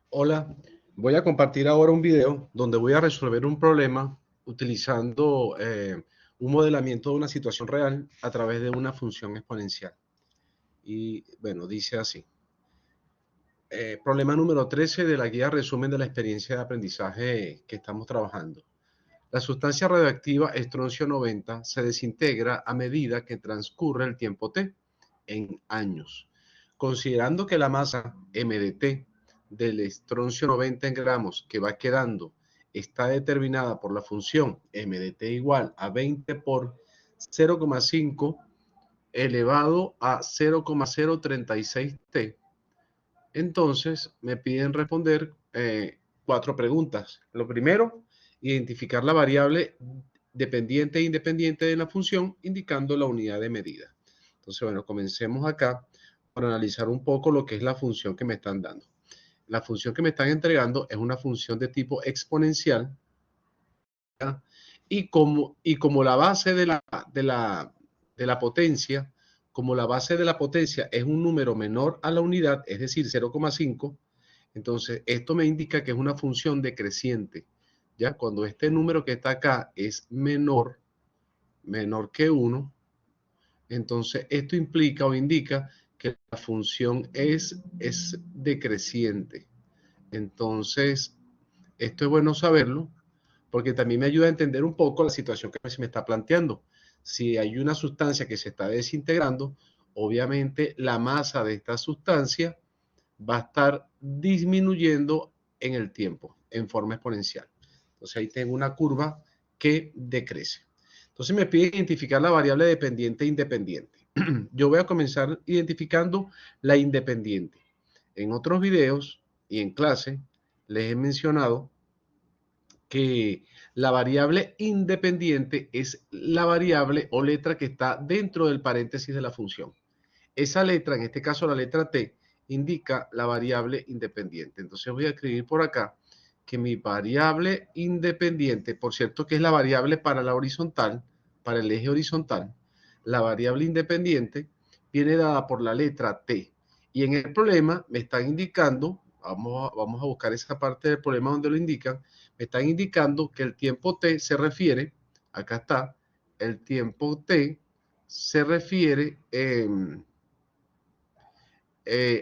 Hola, voy a compartir ahora un video donde voy a resolver un problema utilizando un modelamiento de una situación real a través de una función exponencial. Y bueno, dice así. Problema número 13 de la guía resumen de la experiencia de aprendizaje que estamos trabajando. La sustancia radioactiva estroncio 90 se desintegra a medida que transcurre el tiempo t en años. Considerando que la masa m de t del estroncio 90 en gramos que va quedando está determinada por la función m de t igual a 20 por 0,5 elevado a 0,036t, entonces me piden responder cuatro preguntas. Lo primero, identificar la variable dependiente e independiente de la función indicando la unidad de medida. Entonces, bueno, comencemos acá por analizar un poco lo que es la función que me están dando. La función que me están entregando es una función de tipo exponencial, ¿ya? Y como la base de la potencia, como la base de la potencia es un número menor a la unidad, es decir, 0,5, entonces esto me indica que es una función decreciente. ¿Ya? Cuando este número que está acá es menor que 1, entonces esto implica o indica que la función es decreciente. Entonces, esto es bueno saberlo porque también me ayuda a entender un poco la situación que se me está planteando. Si hay una sustancia que se está desintegrando, obviamente la masa de esta sustancia va a estar disminuyendo en el tiempo en forma exponencial. Entonces ahí tengo una curva que decrece. Entonces me pide identificar la variable dependiente e independiente. Yo voy a comenzar identificando la independiente. En otros videos y en clase les he mencionado que la variable independiente es la variable o letra que está dentro del paréntesis de la función. Esa letra, en este caso la letra T, indica la variable independiente. Entonces voy a escribir por acá que mi variable independiente, por cierto que es la variable para la horizontal, para el eje horizontal, la variable independiente viene dada por la letra T. Y en el problema me están indicando, vamos a buscar esa parte del problema donde lo indican, me están indicando que el tiempo T se refiere, acá está, el tiempo T se refiere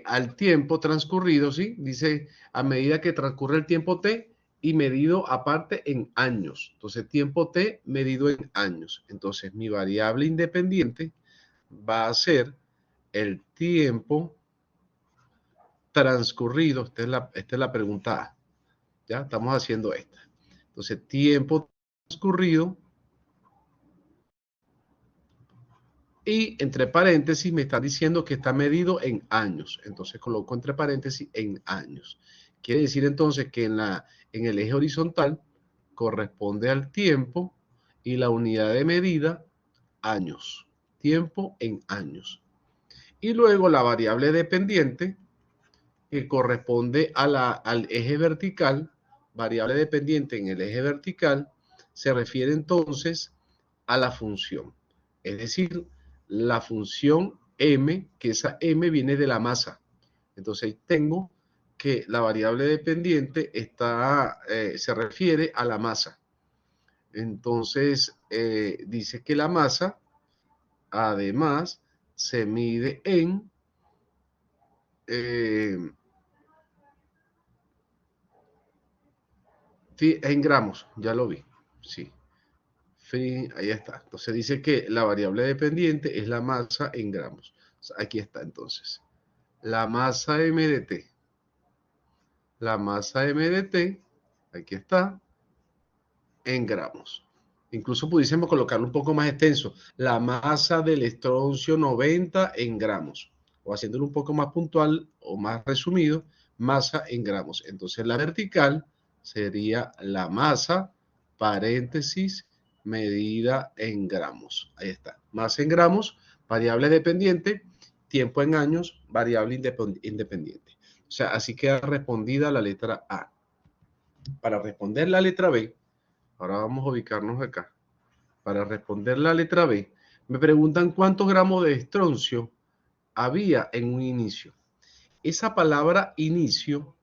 al tiempo transcurrido, ¿sí? Dice, a medida que transcurre el tiempo t y medido aparte en años. Entonces, tiempo t medido en años. Entonces, mi variable independiente va a ser el tiempo transcurrido. Esta es la pregunta A. ¿Ya? Estamos haciendo esta. Entonces, tiempo transcurrido y entre paréntesis me está diciendo que está medido en años. Entonces coloco entre paréntesis en años. Quiere decir entonces que en el eje horizontal corresponde al tiempo y la unidad de medida años. Tiempo en años. Y luego la variable dependiente que corresponde al eje vertical, variable dependiente en el eje vertical, se refiere entonces a la función. Es decir, la función m, que esa m viene de la masa. Entonces tengo que la variable dependiente se refiere a la masa. Entonces dice que la masa además se mide en gramos, ya lo vi, sí. Ahí está. Entonces dice que la variable dependiente es la masa en gramos. O sea, aquí está entonces. La masa m de t. La masa m de t, aquí está, en gramos. Incluso pudiésemos colocarlo un poco más extenso. La masa del estroncio 90 en gramos. O haciéndolo un poco más puntual o más resumido, masa en gramos. Entonces la vertical sería la masa, paréntesis, medida en gramos. Ahí está. Masa en gramos, variable dependiente, tiempo en años, variable independiente. O sea, así queda respondida la letra A. Para responder la letra B, ahora vamos a ubicarnos acá. Para responder la letra B, me preguntan cuántos gramos de estroncio había en un inicio. Esa palabra inicio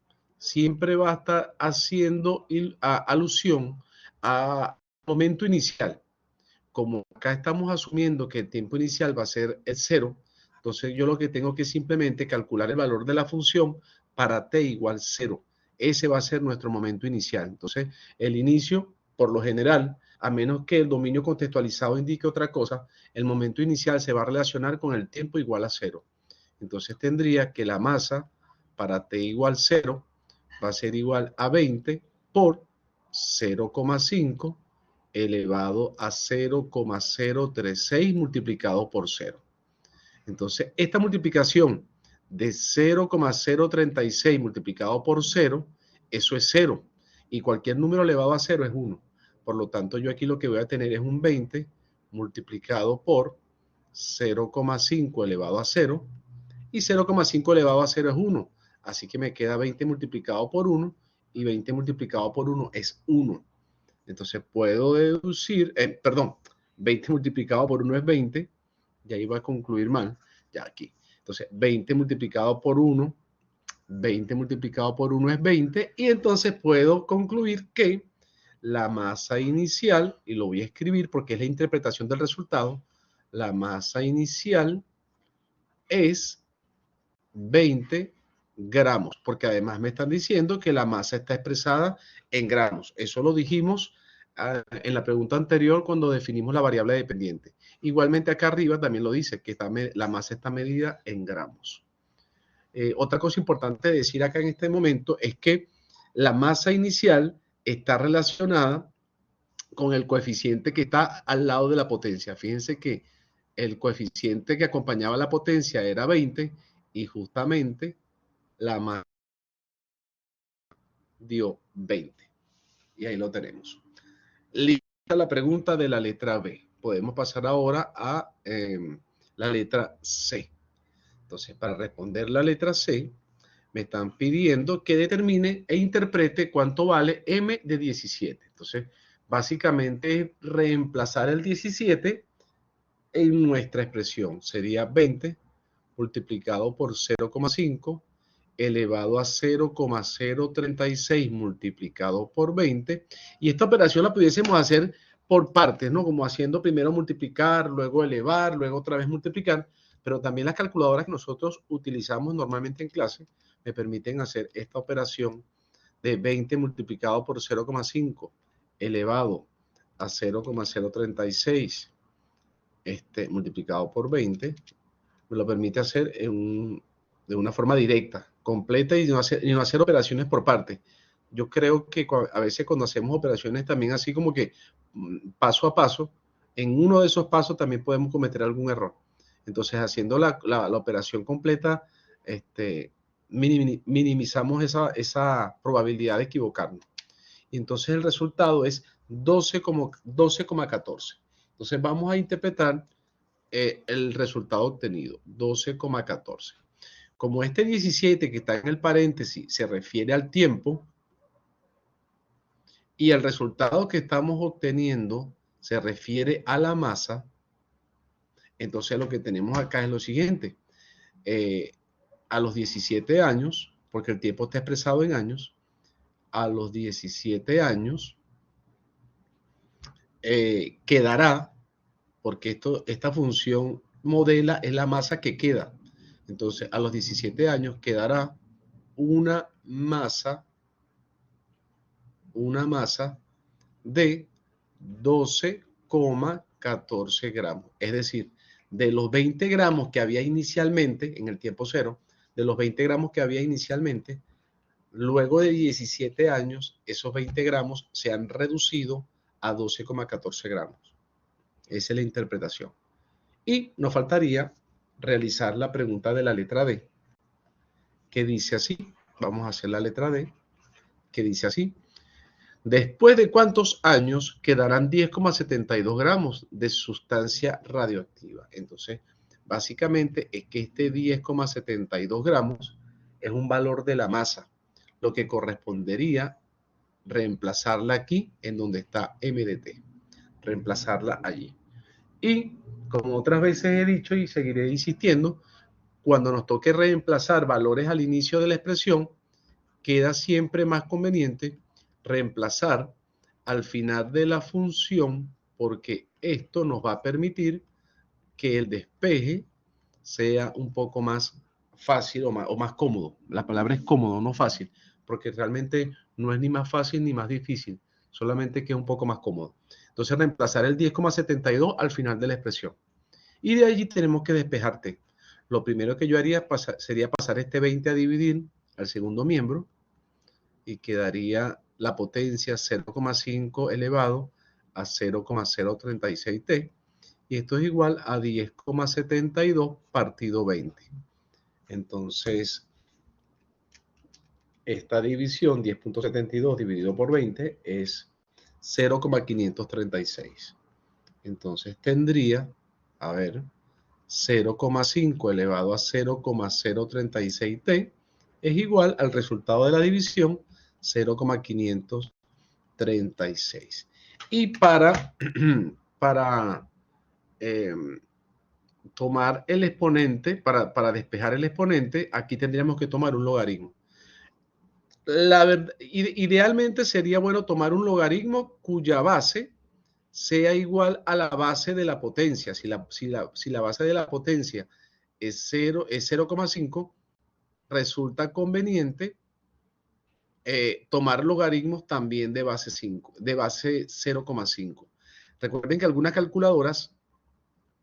siempre va a estar haciendo alusión al momento inicial. Como acá estamos asumiendo que el tiempo inicial va a ser el 0, entonces yo lo que tengo que simplemente calcular el valor de la función para t igual 0. Ese va a ser nuestro momento inicial. Entonces, el inicio, por lo general, a menos que el dominio contextualizado indique otra cosa, el momento inicial se va a relacionar con el tiempo igual a 0. Entonces tendría que la masa para t igual 0 va a ser igual a 20 por 0,5 elevado a 0,036 multiplicado por 0. Entonces, esta multiplicación de 0,036 multiplicado por 0, eso es 0. Y cualquier número elevado a 0 es 1. Por lo tanto, yo aquí lo que voy a tener es un 20 multiplicado por 0,5 elevado a 0. Y 0,5 elevado a 0 es 1. Así que me queda 20 multiplicado por 1. Y 20 multiplicado por 1 es 1. Entonces puedo deducir, 20 multiplicado por 1 es 20, y ahí va a concluir mal, ya aquí. Entonces 20 multiplicado por 1, 20 multiplicado por 1 es 20, y entonces puedo concluir que la masa inicial, y lo voy a escribir porque es la interpretación del resultado, la masa inicial es 20 gramos, porque además me están diciendo que la masa está expresada en gramos. Eso lo dijimos en la pregunta anterior cuando definimos la variable dependiente. Igualmente acá arriba también lo dice, que la masa está medida en gramos. Otra cosa importante decir acá en este momento es que la masa inicial está relacionada con el coeficiente que está al lado de la potencia. Fíjense que el coeficiente que acompañaba la potencia era 20 y justamente la masa dio 20. Y ahí lo tenemos. Lista la pregunta de la letra B. Podemos pasar ahora a la letra C. Entonces, para responder la letra C, me están pidiendo que determine e interprete cuánto vale m de 17. Entonces, básicamente es reemplazar el 17 en nuestra expresión. Sería 20 multiplicado por 0,5 elevado a 0,036 multiplicado por 20. Y esta operación la pudiésemos hacer por partes, ¿no? Como haciendo primero multiplicar, luego elevar, luego otra vez multiplicar. Pero también las calculadoras que nosotros utilizamos normalmente en clase me permiten hacer esta operación de 20 multiplicado por 0,5 elevado a 0,036 multiplicado por 20, me lo permite hacer de una forma directa, completa, y no hacer operaciones por parte. Yo creo que a veces cuando hacemos operaciones también así como que paso a paso, en uno de esos pasos también podemos cometer algún error. Entonces, haciendo la operación completa, minimizamos esa probabilidad de equivocarnos. Y entonces el resultado es 12,14. Entonces vamos a interpretar el resultado obtenido, 12,14. Como este 17 que está en el paréntesis se refiere al tiempo y el resultado que estamos obteniendo se refiere a la masa, entonces lo que tenemos acá es lo siguiente. A los 17 años, porque el tiempo está expresado en años, a los 17 años quedará, porque esta función modela es la masa que queda. Entonces, a los 17 años quedará una masa de 12,14 gramos. Es decir, de los 20 gramos que había inicialmente en el tiempo cero, de los 20 gramos que había inicialmente, luego de 17 años, esos 20 gramos se han reducido a 12,14 gramos. Esa es la interpretación. Y nos faltaría realizar la pregunta de la letra D, que dice así. Vamos a hacer la letra D, que dice así. ¿Después de cuántos años quedarán 10,72 gramos de sustancia radioactiva? Entonces, básicamente es que este 10,72 gramos es un valor de la masa, lo que correspondería reemplazarla aquí en donde está m de t, reemplazarla allí. Y como otras veces he dicho y seguiré insistiendo, cuando nos toque reemplazar valores al inicio de la expresión, queda siempre más conveniente reemplazar al final de la función, porque esto nos va a permitir que el despeje sea un poco más fácil o más cómodo. La palabra es cómodo, no fácil, porque realmente no es ni más fácil ni más difícil, solamente que es un poco más cómodo. Entonces reemplazar el 10,72 al final de la expresión. Y de allí tenemos que despejar t. Lo primero que yo haría sería pasar este 20 a dividir al segundo miembro y quedaría la potencia 0,5 elevado a 0,036t. Y esto es igual a 10,72 partido 20. Entonces, esta división, 10,72 dividido por 20, es 0,536. Entonces tendría, a ver, 0,5 elevado a 0,036t es igual al resultado de la división, 0,536. Y para tomar el exponente, para despejar el exponente, aquí tendríamos que tomar un logaritmo. La verdad, idealmente sería bueno tomar un logaritmo cuya base sea igual a la base de la potencia. Si la base de la potencia es 0,5, resulta conveniente tomar logaritmos también de base 5, de base 0,5. Recuerden que algunas calculadoras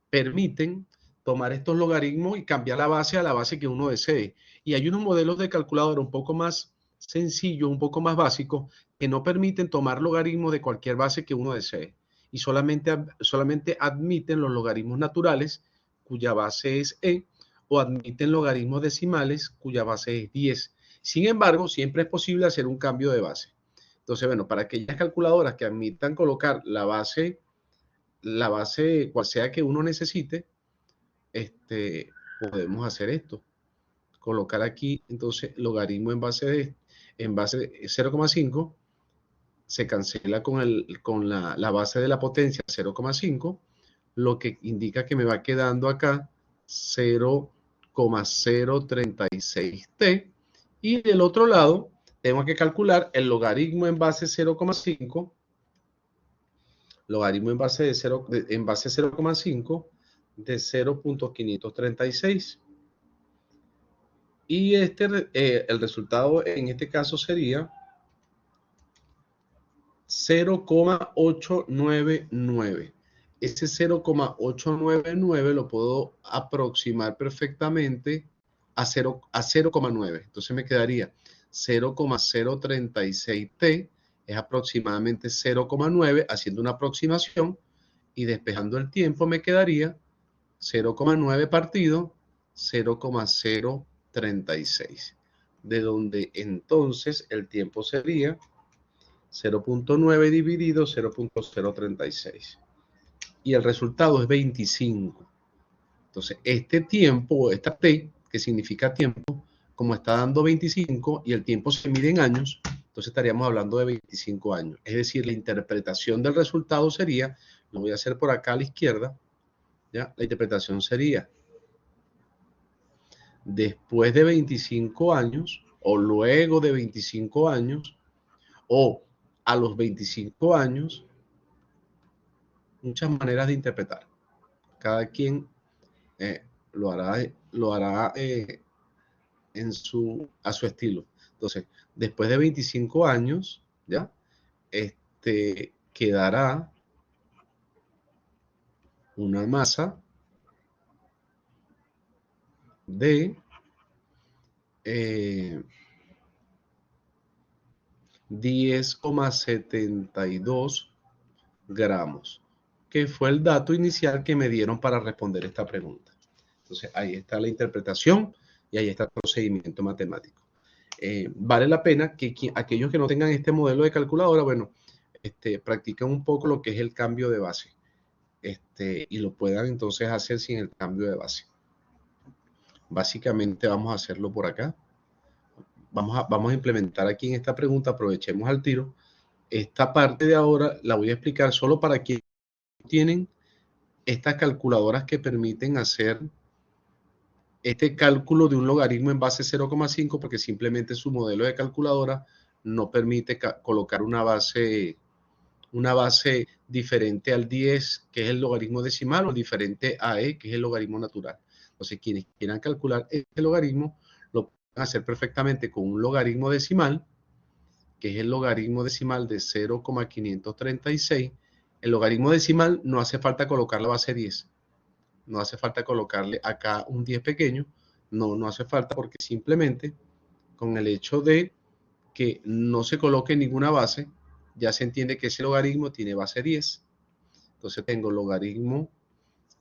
permiten tomar estos logaritmos y cambiar la base a la base que uno desee. Y hay unos modelos de calculadora un poco más sencillos, un poco más básicos, que no permiten tomar logaritmos de cualquier base que uno desee. Y solamente admiten los logaritmos naturales, cuya base es e, o admiten logaritmos decimales, cuya base es 10. Sin embargo, siempre es posible hacer un cambio de base. Entonces, bueno, para aquellas calculadoras que admitan colocar la base cual sea que uno necesite, podemos hacer esto. Colocar aquí, entonces, logaritmo en base de 0,5, se cancela con la base de la potencia 0,5, lo que indica que me va quedando acá 0,036t. Y del otro lado, tengo que calcular el logaritmo en base 0,5, logaritmo en base 0,5 de 0,536. Y el resultado en este caso sería 0,899. Ese 0,899 lo puedo aproximar perfectamente a 0,9. Entonces me quedaría 0,036t es aproximadamente 0,9, haciendo una aproximación y despejando el tiempo me quedaría 0,9 partido 0,036, de donde entonces el tiempo sería 0,9 dividido 0,036 y el resultado es 25. Entonces este tiempo, esta t, que significa tiempo, como está dando 25 y el tiempo se mide en años, entonces estaríamos hablando de 25 años. Es decir, la interpretación del resultado sería, lo voy a hacer por acá a la izquierda, ¿ya? La interpretación sería, después de 25 años, o luego de 25 años, o a los 25 años, muchas maneras de interpretar. Cada quien lo hará a su estilo. Entonces, después de 25 años, ¿ya? Quedará una masa de 10,72 gramos, que fue el dato inicial que me dieron para responder esta pregunta. Entonces, ahí está la interpretación y ahí está el procedimiento matemático. Vale la pena que aquellos que no tengan este modelo de calculadora, bueno, practiquen un poco lo que es el cambio de base y lo puedan entonces hacer sin el cambio de base. Básicamente vamos a hacerlo por acá. Vamos a implementar aquí en esta pregunta, aprovechemos al tiro. Esta parte de ahora la voy a explicar solo para quienes tienen estas calculadoras que permiten hacer este cálculo de un logaritmo en base 0,5 porque simplemente su modelo de calculadora no permite colocar una base diferente al 10, que es el logaritmo decimal, o diferente a e, que es el logaritmo natural. Entonces, quienes quieran calcular este logaritmo, lo pueden hacer perfectamente con un logaritmo decimal, que es el logaritmo decimal de 0,536. El logaritmo decimal no hace falta colocar la base 10. No hace falta colocarle acá un 10 pequeño. No hace falta porque simplemente con el hecho de que no se coloque ninguna base, ya se entiende que ese logaritmo tiene base 10. Entonces tengo logaritmo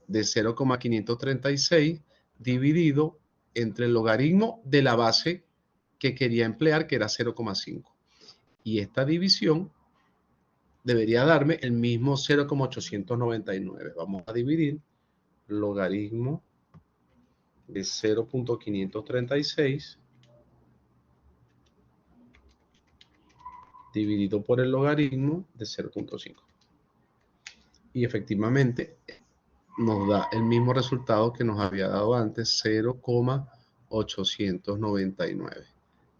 de 0,536 dividido entre el logaritmo de la base que quería emplear, que era 0,5. Y esta división debería darme el mismo 0,899. Vamos a dividir logaritmo de 0,536 dividido por el logaritmo de 0,5. Y efectivamente nos da el mismo resultado que nos había dado antes, 0,899.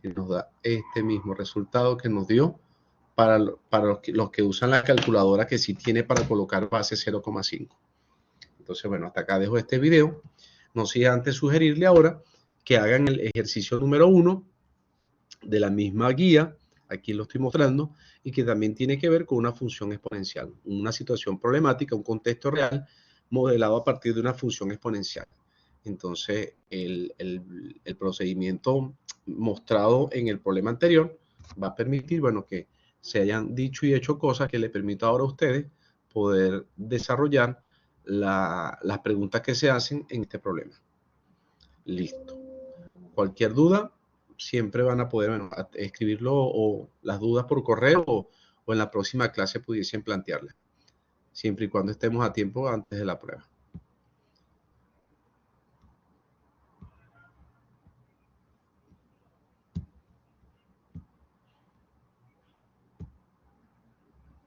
Y nos da este mismo resultado que nos dio para los que usan la calculadora que sí tiene para colocar base 0,5. Entonces, bueno, hasta acá dejo este video. No sin antes sugerirle ahora que hagan el ejercicio número 1 de la misma guía, aquí lo estoy mostrando, y que también tiene que ver con una función exponencial, una situación problemática, un contexto real modelado a partir de una función exponencial. Entonces, el procedimiento mostrado en el problema anterior va a permitir, bueno, que se hayan dicho y hecho cosas que le permitan ahora a ustedes poder desarrollar las preguntas que se hacen en este problema. Listo. Cualquier duda, siempre van a poder, bueno, escribirlo o las dudas por correo o en la próxima clase pudiesen plantearlas, siempre y cuando estemos a tiempo antes de la prueba.